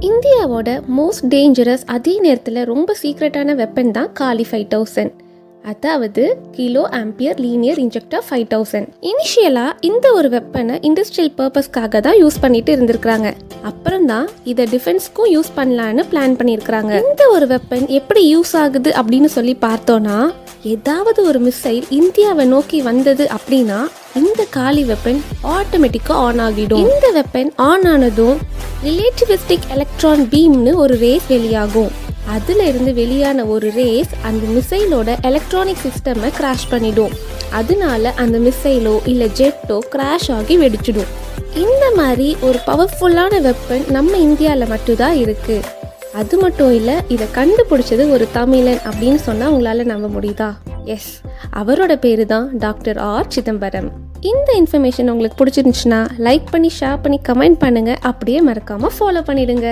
இந்தியாவோட most dangerous அதே நேரத்தில் ரொம்ப சீக்ரெட்டான வெப்பன் தான் காலி 5000, அதாவது கிலோ ஆம்பியர் லீனியர் இன்ஜெக்டர் 5000. இனிஷியலாக இந்த ஒரு வெப்பனை இண்டஸ்ட்ரியல் பர்பஸ்க்காக தான் யூஸ் பண்ணிட்டு இருந்திருக்கிறாங்க. அப்புறம் தான் இதை டிஃபென்ஸ்க்கும் யூஸ் பண்ணலான்னு பிளான் பண்ணியிருக்கிறாங்க. இந்த ஒரு வெப்பன் எப்படி யூஸ் ஆகுது அப்படின்னு சொல்லி பார்த்தோன்னா, ஏதாவது ஒரு மிசைல் இந்தியாவை நோக்கி வந்தது அப்படின்னா இந்த காலி வெப்பன் ஆட்டோமேட்டிக்காக ஆன் ஆகிடும். இந்த வெப்பன் ஆன் ஆனதும் ரிலேட்டிவிஸ்டிக் எலக்ட்ரான் பீம்னு ஒரு ரேஸ் வெளியாகும். அதுல இருந்து வெளியான ஒரு ரேஸ் அந்த மிசைலோட எலக்ட்ரானிக் சிஸ்டமை கிராஷ் பண்ணிடும். அதனால அந்த மிசைலோ இல்லை ஜெட்டோ கிராஷ் ஆகி வெடிச்சிடும். இந்த மாதிரி ஒரு பவர்ஃபுல்லான வெப்பன் நம்ம இந்தியாவில் மட்டும்தான் இருக்கு. அது மட்டும் இல்லை, இதை கண்டுபிடிச்சது ஒரு தமிழன் அப்படின்னு சொன்னால் உங்களால் நம்ப முடியுதா? எஸ், அவரோட பேரு தான் டாக்டர் ஆர் சிதம்பரம். இந்த இன்ஃபர்மேஷன் உங்களுக்கு பிடிச்சிருந்துச்சுன்னா லைக் பண்ணி, ஷேர் பண்ணி, கமெண்ட் பண்ணுங்கள். அப்படியே மறக்காமல் ஃபாலோ பண்ணிடுங்க.